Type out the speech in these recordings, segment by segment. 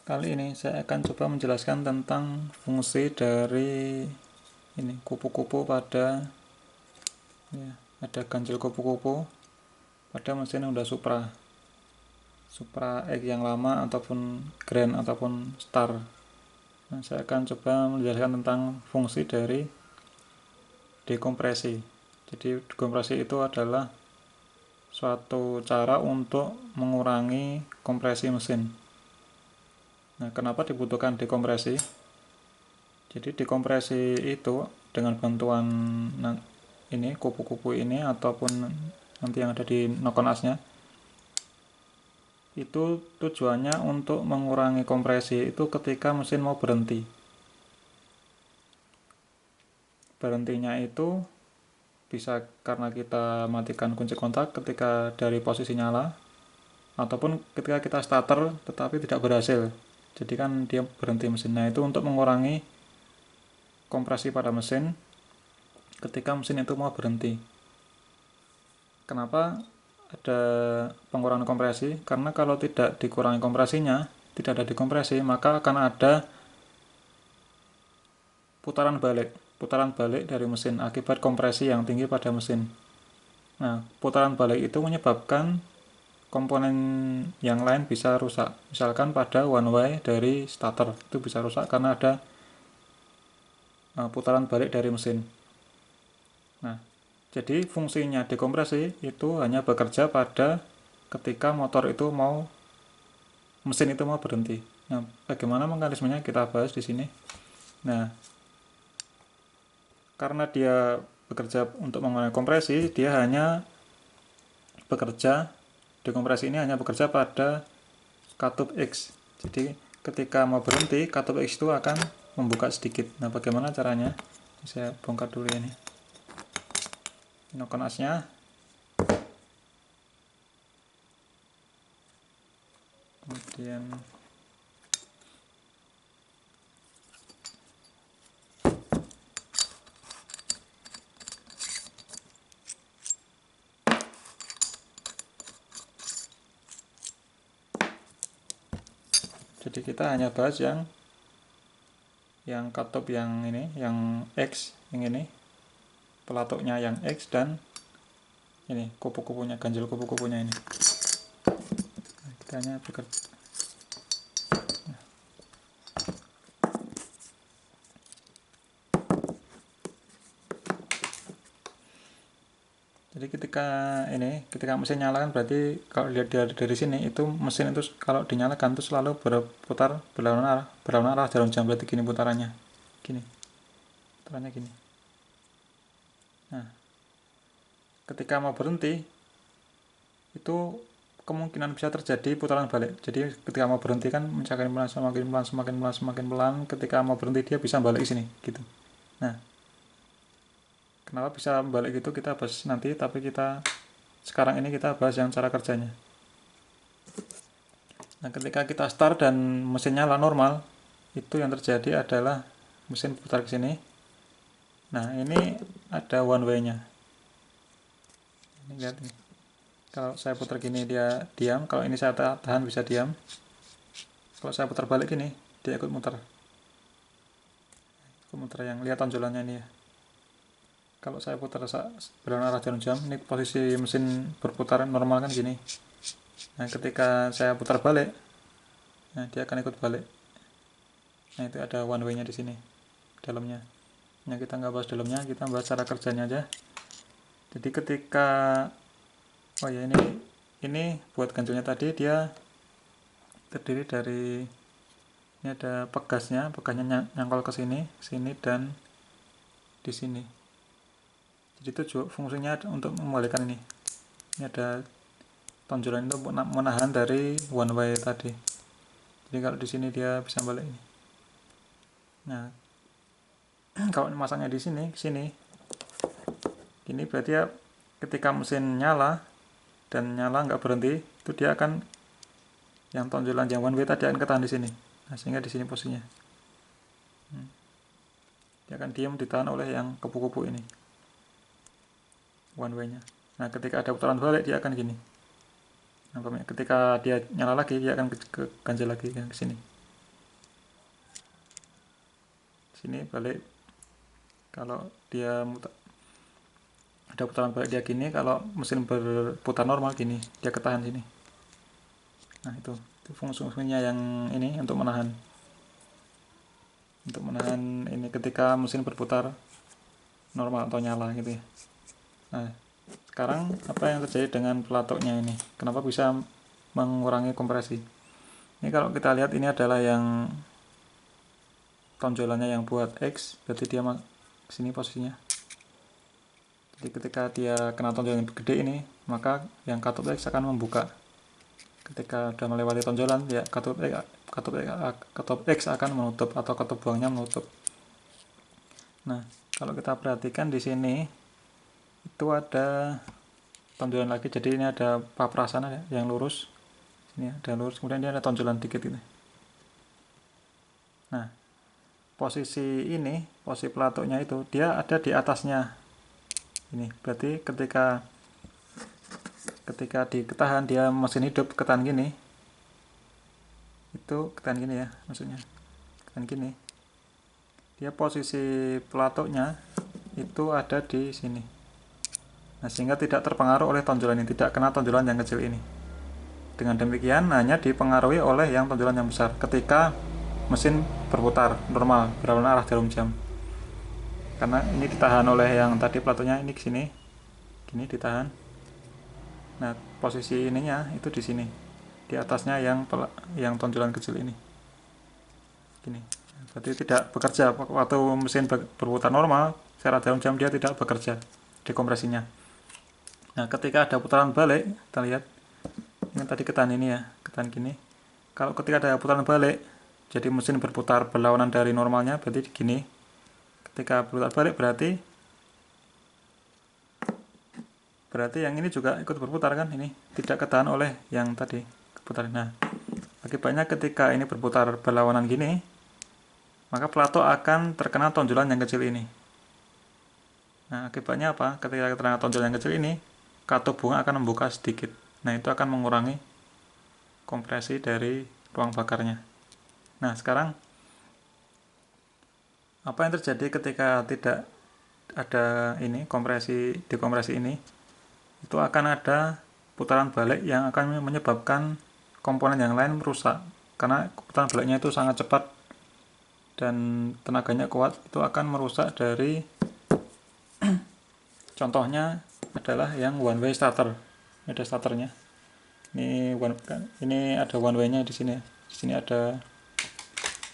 Kali ini saya akan coba menjelaskan tentang fungsi dari ini kupu-kupu pada ya, ada ganjil kupu-kupu pada mesin Honda Supra X yang lama ataupun Grand ataupun Star. Nah, saya akan coba menjelaskan tentang fungsi dari dekompresi. Jadi dekompresi itu adalah suatu cara untuk mengurangi kompresi mesin. Nah, kenapa dibutuhkan dekompresi? Jadi dekompresi itu dengan bantuan ini kupu-kupu ini ataupun nanti yang ada di nokon asnya, itu tujuannya untuk mengurangi kompresi itu ketika mesin mau berhenti. Berhentinya itu bisa karena kita matikan kunci kontak ketika dari posisi nyala, ataupun ketika kita starter tetapi tidak berhasil, jadi kan dia berhenti mesin. Nah, itu untuk mengurangi kompresi pada mesin ketika mesin itu mau berhenti. Kenapa ada pengurangan kompresi? Karena kalau tidak dikurangi kompresinya, tidak ada dekompresi, maka akan ada putaran balik dari mesin akibat kompresi yang tinggi pada mesin. Nah, putaran balik itu menyebabkan komponen yang lain bisa rusak. Misalkan pada one way dari starter itu bisa rusak karena ada putaran balik dari mesin. Nah, jadi fungsinya dekompresi itu hanya bekerja pada ketika mesin itu mau berhenti. Nah, bagaimana mekanismenya kita bahas di sini. Nah, karena dia bekerja untuk mengurangi kompresi, dia hanya bekerja, dekompresi ini hanya bekerja pada katup X. Jadi ketika mau berhenti, katup X itu akan membuka sedikit. Nah, bagaimana caranya? Saya bongkar dulu ini. Nokon asnya. Kemudian jadi kita hanya bahas yang katup yang ini, yang X, yang ini, pelatuknya yang X, dan ini kupu-kupunya, ganjil kupu-kupunya ini. Nah, kita hanya bekerja. Jadi ketika mesin nyala kan berarti kalau lihat dari sini itu mesin itu kalau dinyalakan itu selalu berputar berlawanan arah jarum jam, berarti gini putarannya. Gini. Putarannya gini. Nah, ketika mau berhenti itu kemungkinan bisa terjadi putaran balik. Jadi ketika mau berhenti kan semakin pelan, ketika mau berhenti dia bisa balik ke sini gitu. Nah, kenapa bisa balik gitu kita bahas nanti, tapi sekarang ini kita bahas yang cara kerjanya. Nah, ketika kita start dan mesin nyala normal, itu yang terjadi adalah mesin putar ke sini. Nah, ini ada one way-nya. Ini lihat nih. Kalau saya putar gini dia diam, kalau ini saya tahan bisa diam. Kalau saya putar balik gini, dia ikut muter. Ikut muter yang lihat tonjolannya ini ya. Kalau saya putar berlawanan arah jarum jam, ini posisi mesin berputar normal kan gini. Nah, ketika saya putar balik, nah dia akan ikut balik. Nah, itu ada one way-nya di sini dalamnya. Nah, kita nggak bahas dalamnya, kita bahas cara kerjanya aja. Jadi ketika ini buat ganjilnya tadi dia terdiri dari ini ada pegasnya nyangkol ke sini dan di sini. Jadi itu fungsinya untuk membalikan ini. Ini ada tonjolan itu menahan dari one way tadi. Jadi kalau di sini dia bisa balik ini. Nah, kalau masangnya di sini, ini berarti ya ketika mesin nyala dan nyala nggak berhenti, itu dia akan yang tonjolan yang one way tadi akan ketahan di sini. Nah, sehingga di sini posisinya. Dia akan diam ditahan oleh yang kupu-kupu ini. One way-nya. Nah, ketika ada putaran balik dia akan gini. Nah, ketika dia nyala lagi dia akan ke ganjil lagi ke sini. gini balik, kalau dia ada putaran balik dia gini, kalau mesin berputar normal gini, dia ketahan sini. Nah itu fungsinya yang ini untuk menahan ini ketika mesin berputar normal atau nyala gitu ya. Nah sekarang apa yang terjadi dengan pelatoknya ini, kenapa bisa mengurangi kompresi? Ini kalau kita lihat ini adalah yang tonjolannya yang buat X, berarti dia sini posisinya. Jadi ketika dia kena tonjolan yang gede ini, maka yang katup X akan membuka. Ketika sudah melewati tonjolan, ya katup X akan menutup atau katup buangnya menutup. Nah, kalau kita perhatikan di sini itu ada tonjolan lagi, jadi ini ada paprasan yang lurus. Ini ada lurus, kemudian ini ada tonjolan dikit ini. Nah, posisi pelatoknya itu dia ada di atasnya. Ini berarti ketika diketahan, dia mesin hidup ketahan gini. Itu ketahan gini ya, maksudnya. Ketahan gini. Dia posisi pelatoknya itu ada di sini. Nah, sehingga tidak terpengaruh oleh tonjolan ini, tidak kena tonjolan yang kecil ini. Dengan demikian hanya dipengaruhi oleh yang tonjolan yang besar ketika mesin berputar normal berlawanan arah jarum jam. Karena ini ditahan oleh yang tadi platonya ini ke sini. Gini ditahan. Nah, posisi ininya itu di sini. Di atasnya yang tonjolan kecil ini. Gini. Berarti tidak bekerja waktu mesin berputar normal, secara jarum jam dia tidak bekerja dekompresinya. Nah, ketika ada putaran balik, kita lihat ini tadi ketahan ini ya, ketahan gini. Kalau ketika ada putaran balik, jadi mesin berputar berlawanan dari normalnya, berarti gini. Ketika berputar balik berarti yang ini juga ikut berputar kan, ini tidak ketahan oleh yang tadi berputar. Nah, akibatnya ketika ini berputar berlawanan gini, maka plato akan terkena tonjolan yang kecil ini. Nah, akibatnya apa? Ketika terkena tonjolan yang kecil ini, katup bunga akan membuka sedikit. Nah, itu akan mengurangi kompresi dari ruang bakarnya. Nah, sekarang apa yang terjadi ketika tidak ada ini dekompresi ini? Itu akan ada putaran balik yang akan menyebabkan komponen yang lain rusak. Karena putaran baliknya itu sangat cepat dan tenaganya kuat, itu akan merusak dari contohnya adalah yang one way starter. Ini ada starternya. Ini ada one way-nya di sini. Di sini ada,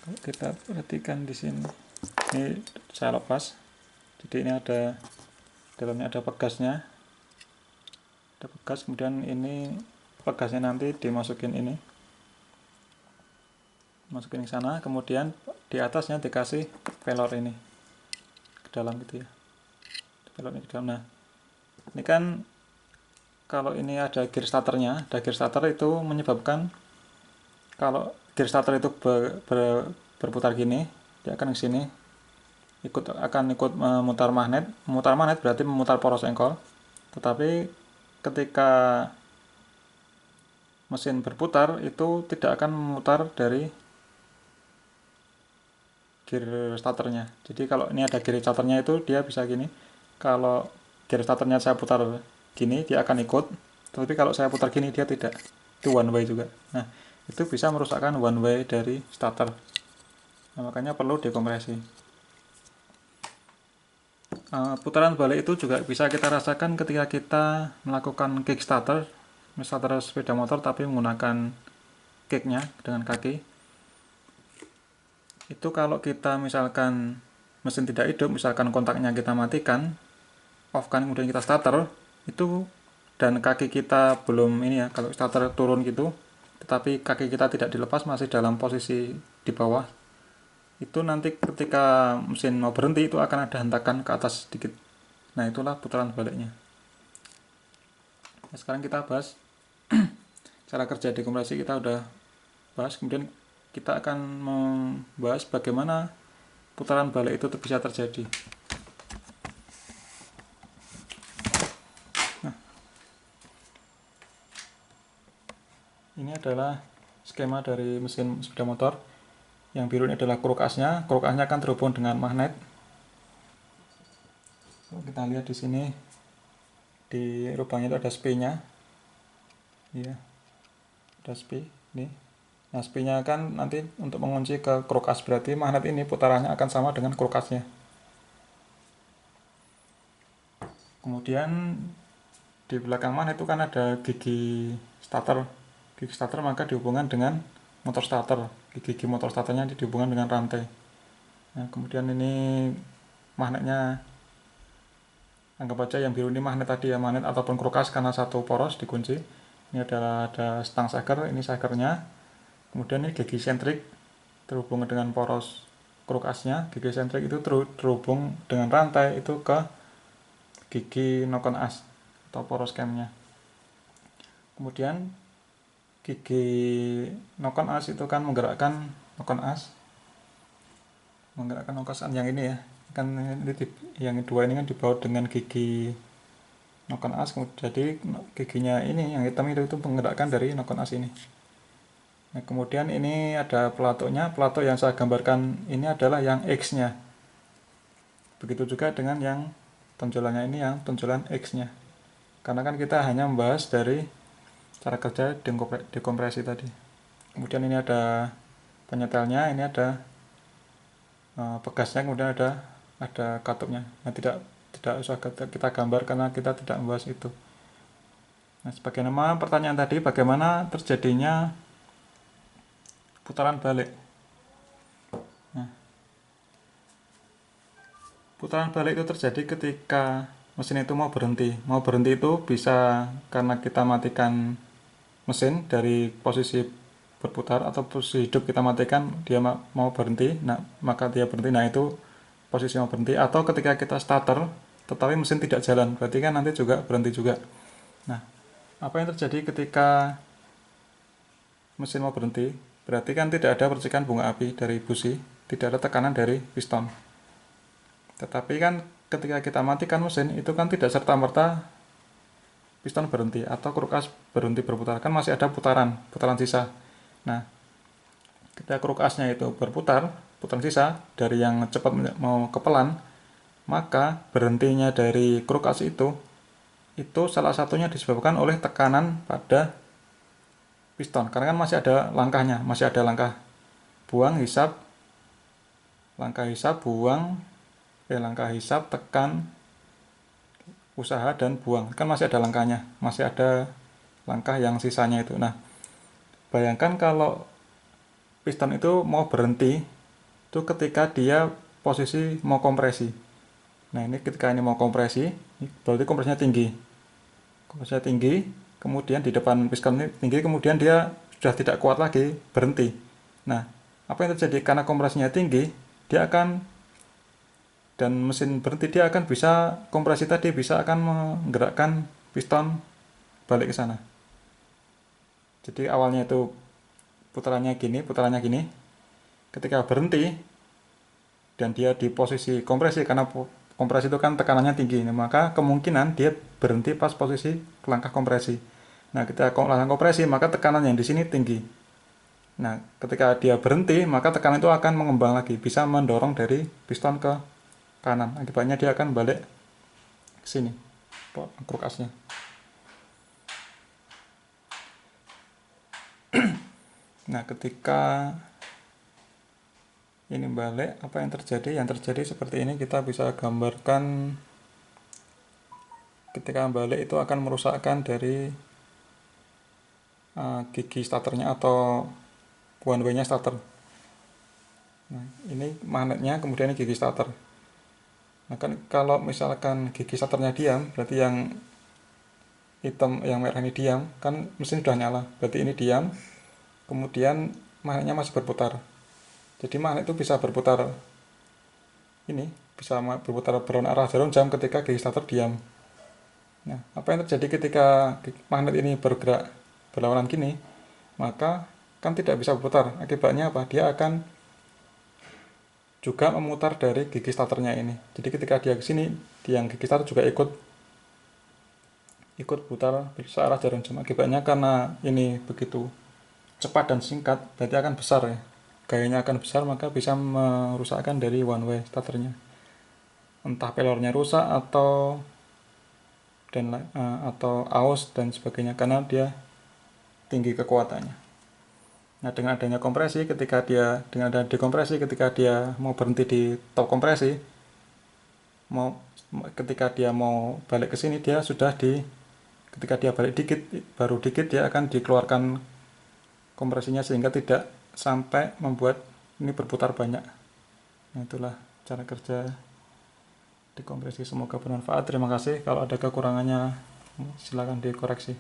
kalau kita perhatikan di sini. Ini saya lepas. Jadi ini ada dalamnya ada pegasnya. Ada pegas, kemudian ini pegasnya nanti dimasukin ini. Masukin ke sana, kemudian di atasnya dikasih velor ini ke dalam gitu ya. Velor ini ke dalam. Nah, ini kan kalau ini ada gear starternya, ada gear starter itu menyebabkan kalau gear starter itu berputar gini, dia akan ke sini, akan ikut memutar magnet. Memutar magnet berarti memutar poros engkol. Tetapi ketika mesin berputar itu tidak akan memutar dari gear starternya. Jadi kalau ini ada gear starternya itu dia bisa gini. Kalau gear starternya saya putar gini, dia akan ikut. Tapi kalau saya putar gini, dia tidak. Itu one way juga. Nah, itu bisa merusakkan one way dari starter. Nah, makanya perlu dekompresi. Putaran balik itu juga bisa kita rasakan ketika kita melakukan kickstarter, starter sepeda motor tapi menggunakan kicknya dengan kaki. Itu kalau kita misalkan mesin tidak hidup, misalkan kontaknya kita matikan, off kan, kemudian kita starter, itu dan kaki kita belum ini ya, kalau starter turun gitu, tetapi kaki kita tidak dilepas, masih dalam posisi di bawah, itu nanti ketika mesin mau berhenti itu akan ada hentakan ke atas sedikit. Nah, itulah putaran baliknya. Nah, sekarang kita bahas cara kerja dekompresi, kita udah bahas, kemudian kita akan membahas bagaimana putaran balik itu bisa terjadi. Nah, ini adalah skema dari mesin sepeda motor. Yang biru ini adalah krukasnya. Krukasnya akan terhubung dengan magnet. Kita lihat di sini di lubangnya itu ada spy-nya. Ya, ada spy ini. Nah, spy-nya kan nanti untuk mengunci ke krukas, berarti magnet ini putarannya akan sama dengan krukasnya. Kemudian di belakang magnet itu kan ada gigi starter. Gigi starter maka dihubungkan dengan motor starter. Gigi motor starternya dihubungkan dengan rantai. Nah, kemudian ini magnetnya, anggap aja yang biru ini magnet tadi ya, magnet ataupun krukas karena satu poros dikunci. Ini adalah ada stang shaker, ini shakernya. Kemudian ini gigi sentrik terhubung dengan poros krukasnya. Gigi sentrik itu terhubung dengan rantai itu ke gigi knock-on as atau poros camnya. Kemudian gigi knock-on as itu kan menggerakkan knock-on as, yang ini ya, kan ini yang dua ini kan dibaut dengan gigi knock-on as. Jadi giginya ini yang hitam itu menggerakkan dari knock-on as ini. Nah, kemudian ini ada pelatuknya. Pelatuk yang saya gambarkan ini adalah yang X-nya. Begitu juga dengan yang tonjolannya ini, yang tonjolan X-nya. Karena kan kita hanya membahas dari cara kerja dekompresi tadi. Kemudian ini ada penyetelnya, ini ada pegasnya, kemudian ada katupnya. Nah, tidak usah kita gambar karena kita tidak membahas itu. Nah, sebagaimana pertanyaan tadi, bagaimana terjadinya putaran balik. Nah, putaran balik itu terjadi ketika mesin itu mau berhenti. Mau berhenti itu bisa karena kita matikan mesin dari posisi berputar, atau posisi hidup kita matikan, dia mau berhenti, nah maka dia berhenti. Nah, itu posisi mau berhenti. Atau ketika kita starter tetapi mesin tidak jalan, berarti kan nanti juga berhenti juga. Nah, apa yang terjadi ketika mesin mau berhenti? Berarti kan tidak ada percikan bunga api dari busi, tidak ada tekanan dari piston. Tetapi kan ketika kita matikan mesin, itu kan tidak serta-merta piston berhenti atau krukas berhenti berputar, kan masih ada putaran sisa. Nah, ketika krukasnya itu berputar, putaran sisa dari yang cepat mau ke pelan, maka berhentinya dari krukas itu salah satunya disebabkan oleh tekanan pada piston. Karena kan masih ada langkahnya, masih ada langkah buang, hisap, langkah hisap, buang, langkah hisap, tekan, usaha, dan buang. Kan masih ada langkahnya, masih ada langkah yang sisanya itu. Nah, bayangkan kalau piston itu mau berhenti, itu ketika dia posisi mau kompresi. Nah, ini ketika ini mau kompresi, berarti kompresinya tinggi. Kompresinya tinggi, kemudian di depan piston ini tinggi, kemudian dia sudah tidak kuat lagi, berhenti. Nah, apa yang terjadi? Karena kompresinya tinggi, dia akan, dan mesin berhenti, dia akan bisa, kompresi tadi bisa akan menggerakkan piston balik ke sana. Jadi awalnya itu putarannya gini, ketika berhenti dan dia di posisi kompresi, karena kompresi itu kan tekanannya tinggi, maka kemungkinan dia berhenti pas posisi langkah kompresi. Nah, ketika langkah kompresi, maka tekanan yang di sini tinggi. Nah, ketika dia berhenti, maka tekanan itu akan mengembang lagi, bisa mendorong dari piston ke kanan. Akibatnya dia akan balik ke sini, krukasnya. Nah, ketika ini balik, apa yang terjadi? Yang terjadi seperti ini, kita bisa gambarkan. Ketika balik itu akan merusakkan dari gigi starternya atau one way-nya starter. Nah, ini magnetnya, kemudian ini gigi starter. Nah, kan kalau misalkan gigi starternya diam, berarti yang hitam, yang merah ini diam, kan mesin sudah nyala. Berarti ini diam, kemudian magnetnya masih berputar. Jadi magnet itu bisa berputar, ini bisa berputar berlawanan arah jarum jam ketika gigi starter diam. Nah, apa yang terjadi ketika magnet ini bergerak berlawanan gini? Maka kan tidak bisa berputar. Akibatnya apa? Dia akan juga memutar dari gigi starternya ini. Jadi ketika dia ke sini, yang gigi starter juga ikut putar searah jarum jam. Akibatnya karena ini begitu cepat dan singkat, berarti akan besar ya. gayanya akan besar, maka bisa merusakkan dari one way starternya, entah pelornya rusak atau aus dan sebagainya, karena dia tinggi kekuatannya. Nah, dengan adanya kompresi, dengan ada dekompresi, ketika dia mau berhenti di top kompresi, mau ketika dia mau balik ke sini, ketika dia balik dikit, baru dikit dia akan dikeluarkan kompresinya, sehingga tidak sampai membuat ini berputar banyak. Nah, itulah cara kerja dekompresi. Semoga bermanfaat. Terima kasih. Kalau ada kekurangannya silakan dikoreksi.